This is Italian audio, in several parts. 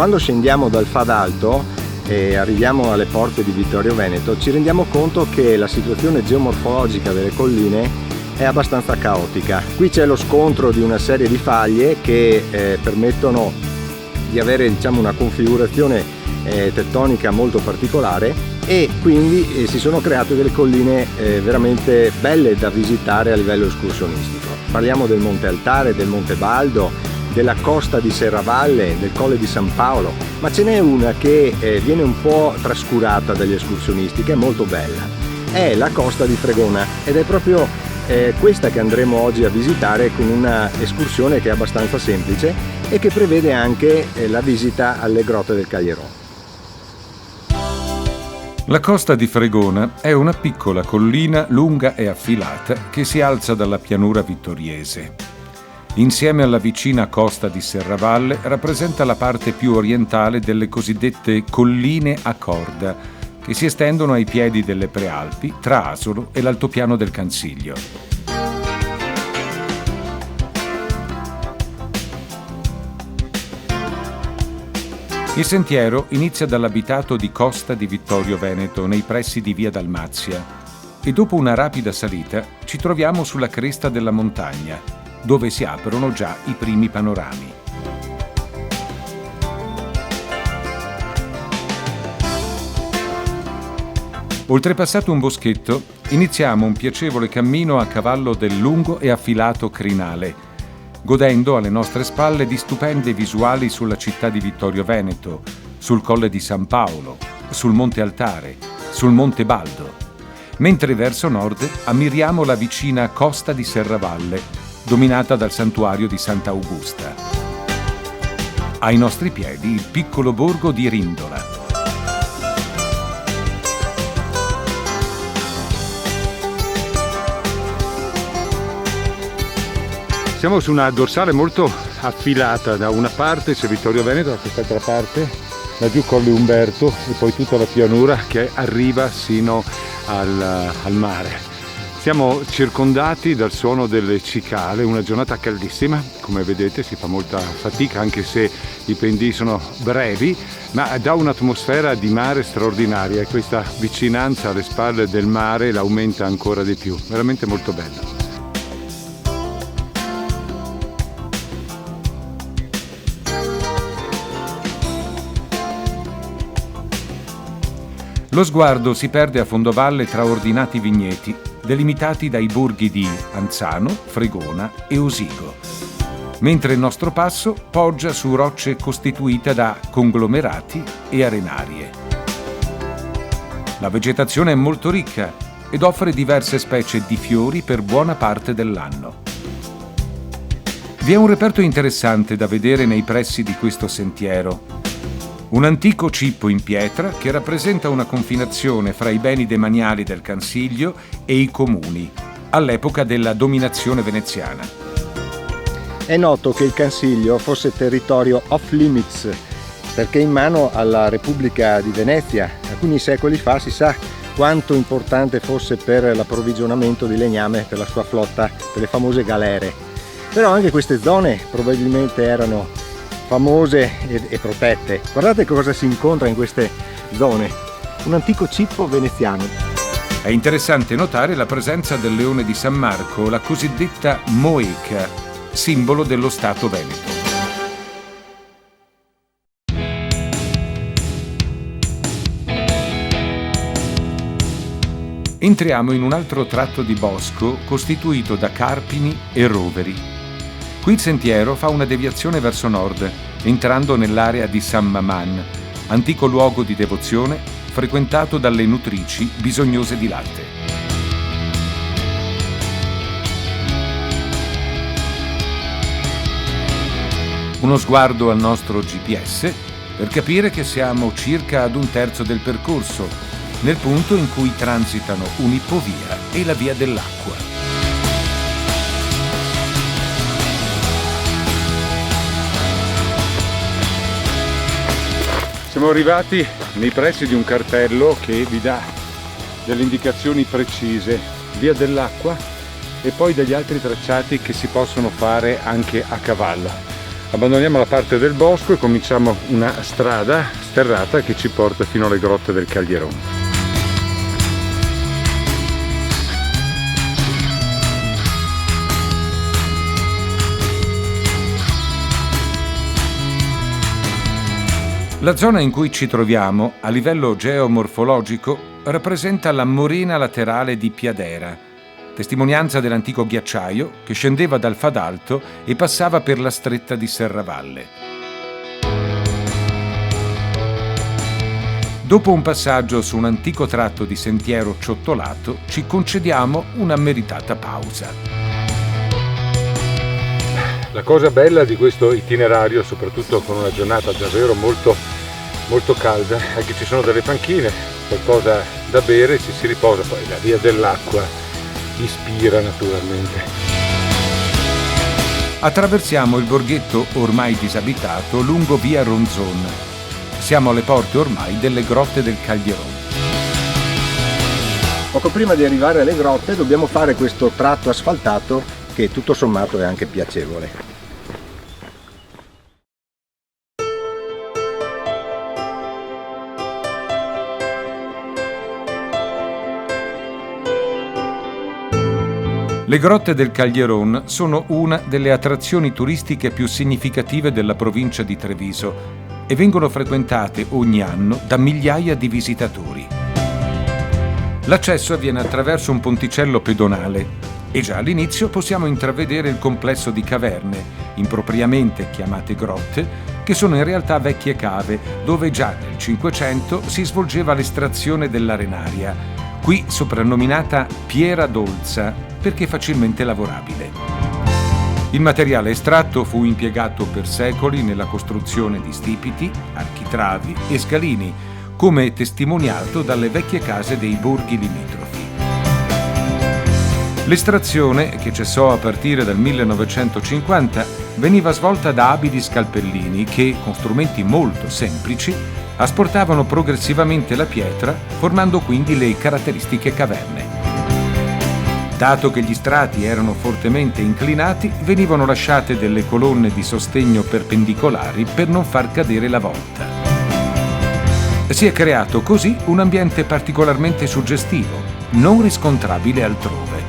quando scendiamo dal Fadalto e arriviamo alle porte di Vittorio Veneto ci rendiamo conto che la situazione geomorfologica delle colline è abbastanza caotica. Qui c'è lo scontro di una serie di faglie che permettono di avere, diciamo, una configurazione tettonica molto particolare, e quindi si sono create delle colline veramente belle da visitare a livello escursionistico. Parliamo del Monte Altare, del Monte Baldo, della costa di Serravalle, del Colle di San Paolo, ma ce n'è una che viene un po' trascurata dagli escursionisti, che è molto bella. È la costa di Fregona, ed è proprio questa che andremo oggi a visitare con una escursione che è abbastanza semplice e che prevede anche la visita alle grotte del Caglierò. La costa di Fregona è una piccola collina lunga e affilata che si alza dalla pianura vittoriese. Insieme alla vicina costa di Serravalle rappresenta la parte più orientale delle cosiddette colline a corda, che si estendono ai piedi delle Prealpi, tra Asolo e l'altopiano del Cansiglio. Il sentiero inizia dall'abitato di Costa di Vittorio Veneto, nei pressi di Via Dalmazia, e dopo una rapida salita ci troviamo sulla cresta della montagna, dove si aprono già i primi panorami. Oltrepassato un boschetto, iniziamo un piacevole cammino a cavallo del lungo e affilato crinale, godendo alle nostre spalle di stupende visuali sulla città di Vittorio Veneto, sul Colle di San Paolo, sul Monte Altare, sul Monte Baldo, mentre verso nord ammiriamo la vicina costa di Serravalle, dominata dal santuario di Santa Augusta. Ai nostri piedi il piccolo borgo di Rindola. Siamo su una dorsale molto affilata, da una parte c'è Vittorio Veneto, da quest'altra parte laggiù Colle Umberto e poi tutta la pianura che arriva sino al mare. Siamo circondati dal suono delle cicale, una giornata caldissima, come vedete si fa molta fatica anche se i pendii sono brevi, ma dà un'atmosfera di mare straordinaria, e questa vicinanza alle spalle del mare l'aumenta ancora di più, veramente molto bella. Lo sguardo si perde a fondovalle tra ordinati vigneti, delimitati dai borghi di Anzano, Fregona e Osigo, mentre il nostro passo poggia su rocce costituite da conglomerati e arenarie. La vegetazione è molto ricca ed offre diverse specie di fiori per buona parte dell'anno. Vi è un reperto interessante da vedere nei pressi di questo sentiero. Un antico cippo in pietra che rappresenta una confinazione fra i beni demaniali del Cansiglio e i comuni, all'epoca della dominazione veneziana. È noto che il Cansiglio fosse territorio off limits, perché in mano alla Repubblica di Venezia. Alcuni secoli fa si sa quanto importante fosse per l'approvvigionamento di legname per la sua flotta, per le famose galere. Però anche queste zone probabilmente erano famose e protette. Guardate cosa si incontra in queste zone: un antico cippo veneziano. È interessante notare la presenza del leone di San Marco, la cosiddetta moeca, simbolo dello Stato Veneto. Entriamo in un altro tratto di bosco costituito da carpini e roveri. Qui il sentiero fa una deviazione verso nord, entrando nell'area di San Maman, antico luogo di devozione frequentato dalle nutrici bisognose di latte. Uno sguardo al nostro GPS per capire che siamo circa ad un terzo del percorso, nel punto in cui transitano un'ippovia e la via dell'acqua. Siamo arrivati nei pressi di un cartello che vi dà delle indicazioni precise, via dell'acqua e poi degli altri tracciati che si possono fare anche a cavallo. Abbandoniamo la parte del bosco e cominciamo una strada sterrata che ci porta fino alle grotte del Calieron. La zona in cui ci troviamo, a livello geomorfologico, rappresenta la morena laterale di Piadera, testimonianza dell'antico ghiacciaio che scendeva dal Fadalto e passava per la stretta di Serravalle. Dopo un passaggio su un antico tratto di sentiero ciottolato, ci concediamo una meritata pausa. La cosa bella di questo itinerario, soprattutto con una giornata davvero molto calda, è che ci sono delle panchine, qualcosa da bere, ci si riposa, poi la via dell'acqua ispira naturalmente. Attraversiamo il borghetto ormai disabitato lungo via Ronzon. Siamo alle porte ormai delle grotte del Calieron. Poco prima di arrivare alle grotte dobbiamo fare questo tratto asfaltato che tutto sommato è anche piacevole. Le grotte del Calieron sono una delle attrazioni turistiche più significative della provincia di Treviso e vengono frequentate ogni anno da migliaia di visitatori. L'accesso avviene attraverso un ponticello pedonale e già all'inizio possiamo intravedere il complesso di caverne, impropriamente chiamate grotte, che sono in realtà vecchie cave dove già nel Cinquecento si svolgeva l'estrazione dell'arenaria, qui soprannominata Piera Dolza, perché facilmente lavorabile. Il materiale estratto fu impiegato per secoli nella costruzione di stipiti, architravi e scalini, come testimoniato dalle vecchie case dei borghi limitrofi. L'estrazione, che cessò a partire dal 1950, veniva svolta da abili scalpellini che, con strumenti molto semplici, asportavano progressivamente la pietra, formando quindi le caratteristiche caverne. Dato che gli strati erano fortemente inclinati, venivano lasciate delle colonne di sostegno perpendicolari per non far cadere la volta. Si è creato così un ambiente particolarmente suggestivo, non riscontrabile altrove.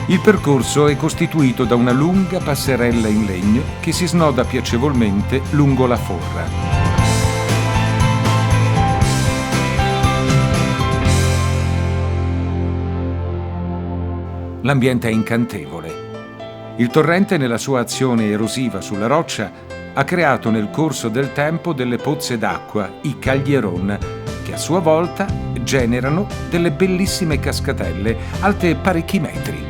Il percorso è costituito da una lunga passerella in legno che si snoda piacevolmente lungo la forra. L'ambiente è incantevole. Il torrente, nella sua azione erosiva sulla roccia, ha creato nel corso del tempo delle pozze d'acqua, i Calieron, che a sua volta generano delle bellissime cascatelle alte parecchi metri.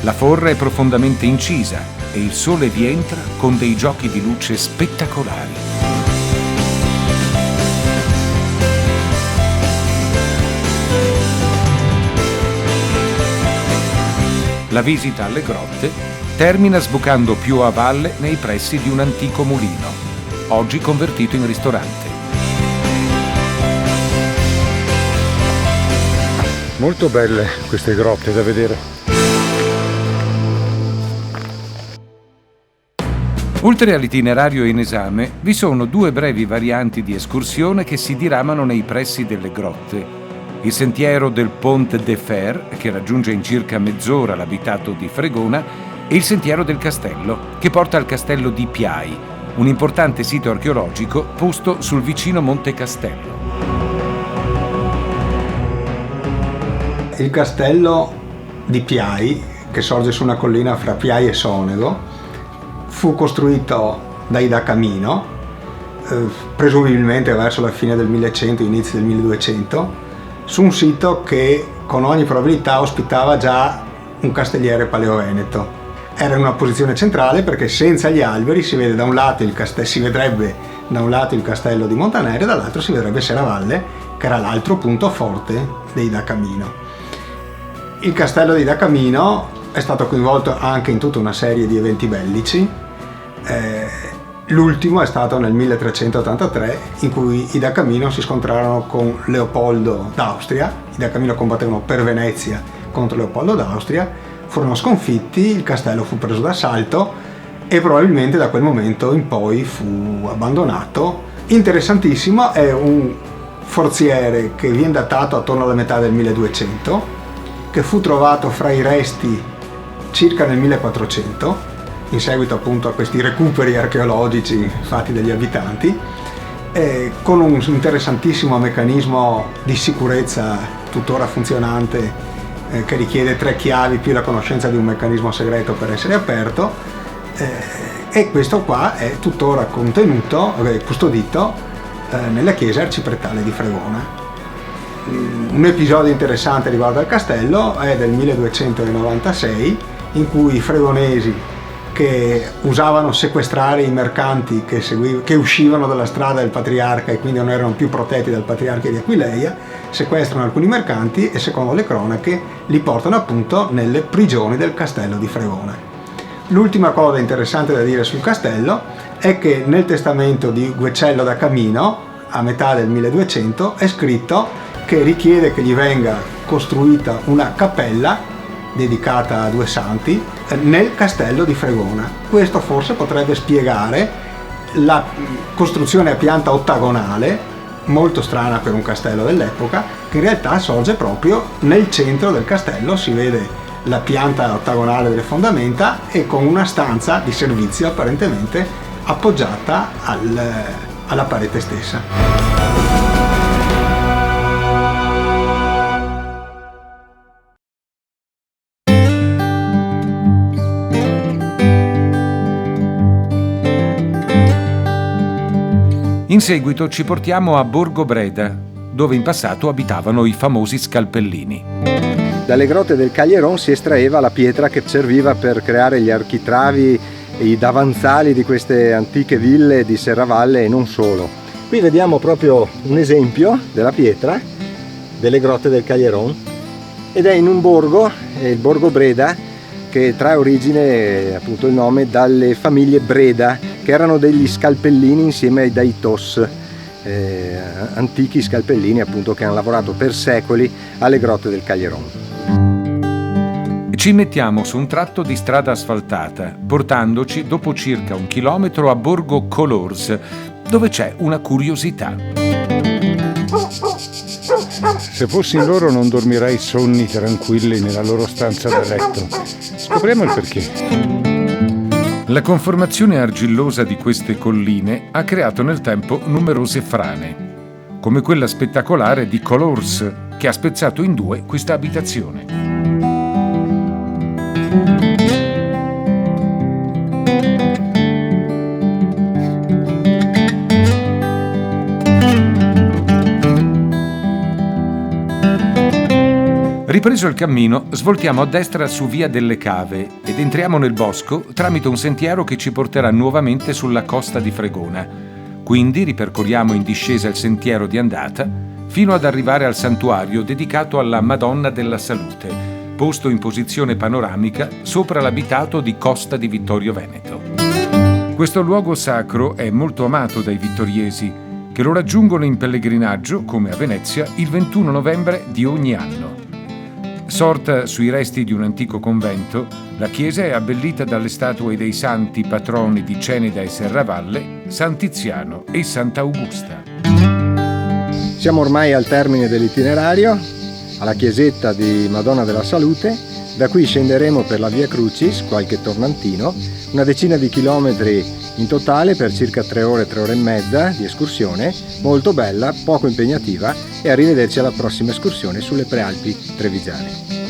La forra è profondamente incisa e il sole vi entra con dei giochi di luce spettacolari. La visita alle grotte termina sbucando più a valle nei pressi di un antico mulino, oggi convertito in ristorante. Molto belle queste grotte da vedere. Oltre all'itinerario in esame, vi sono due brevi varianti di escursione che si diramano nei pressi delle grotte. Il sentiero del Pont de Fer, che raggiunge in circa mezz'ora l'abitato di Fregona, e il sentiero del Castello, che porta al castello di Piai, un importante sito archeologico posto sul vicino Monte Castello. Il castello di Piai, che sorge su una collina fra Piai e Sonego, fu costruito dai Da Camino, presumibilmente verso la fine del 1100, inizio del 1200, su un sito che con ogni probabilità ospitava già un castelliere paleoveneto. Era in una posizione centrale perché senza gli alberi si vede da un lato si vedrebbe da un lato il castello di Montanere e dall'altro si vedrebbe Serravalle, che era l'altro punto forte dei Da Camino. Il castello di Da Camino è stato coinvolto anche in tutta una serie di eventi bellici. L'ultimo è stato nel 1383, in cui i da Camino si scontrarono con Leopoldo d'Austria. I da Camino combattevano per Venezia contro Leopoldo d'Austria, furono sconfitti, il castello fu preso d'assalto e probabilmente da quel momento in poi fu abbandonato. Interessantissimo, è un forziere che viene datato attorno alla metà del 1200, che fu trovato fra i resti circa nel 1400, in seguito appunto a questi recuperi archeologici fatti dagli abitanti, con un interessantissimo meccanismo di sicurezza tuttora funzionante, che richiede 3 chiavi più la conoscenza di un meccanismo segreto per essere aperto, e questo qua è tuttora contenuto, custodito nella chiesa arcipretale di Fregona. Un episodio interessante riguardo al castello è del 1296, in cui i fregonesi, che usavano sequestrare i mercanti che uscivano dalla strada del patriarca e quindi non erano più protetti dal patriarca di Aquileia, sequestrano alcuni mercanti e, secondo le cronache, li portano appunto nelle prigioni del castello di Fregona. L'ultima cosa interessante da dire sul castello è che nel testamento di Guecello da Camino, a metà del 1200, è scritto che richiede che gli venga costruita una cappella dedicata a 2 santi nel castello di Fregona. Questo forse potrebbe spiegare la costruzione a pianta ottagonale, molto strana per un castello dell'epoca, che in realtà sorge proprio nel centro del castello. Si vede la pianta ottagonale delle fondamenta e con una stanza di servizio apparentemente appoggiata alla parete stessa. In seguito ci portiamo a Borgo Breda, dove in passato abitavano i famosi scalpellini. Dalle grotte del Caglieron si estraeva la pietra che serviva per creare gli architravi e i davanzali di queste antiche ville di Serravalle e non solo. Qui vediamo proprio un esempio della pietra delle grotte del Caglieron, ed è in un borgo, il Borgo Breda, che trae origine appunto il nome dalle famiglie Breda, che erano degli scalpellini insieme ai Daitos, antichi scalpellini appunto che hanno lavorato per secoli alle grotte del Caglieron. Ci mettiamo su un tratto di strada asfaltata, portandoci dopo circa 1 chilometro a Borgo Colors, dove c'è una curiosità. Se fossi in loro non dormirei sonni tranquilli nella loro stanza da letto. Scopriamo il perché. La conformazione argillosa di queste colline ha creato nel tempo numerose frane, come quella spettacolare di Colors, che ha spezzato in 2 questa abitazione. Ripreso il cammino, svoltiamo a destra su Via delle Cave ed entriamo nel bosco tramite un sentiero che ci porterà nuovamente sulla costa di Fregona. Quindi ripercorriamo in discesa il sentiero di andata fino ad arrivare al santuario dedicato alla Madonna della Salute, posto in posizione panoramica sopra l'abitato di Costa di Vittorio Veneto. Questo luogo sacro è molto amato dai vittoriesi, che lo raggiungono in pellegrinaggio, come a Venezia, il 21 novembre di ogni anno. Sorta sui resti di un antico convento, la chiesa è abbellita dalle statue dei santi patroni di Ceneda e Serravalle, San Tiziano e Sant'Augusta. Siamo ormai al termine dell'itinerario, alla chiesetta di Madonna della Salute. Da qui scenderemo per la Via Crucis, qualche tornantino, una decina di chilometri in totale per circa 3 ore e mezza di escursione, molto bella, poco impegnativa, e arrivederci alla prossima escursione sulle Prealpi Trevigiane.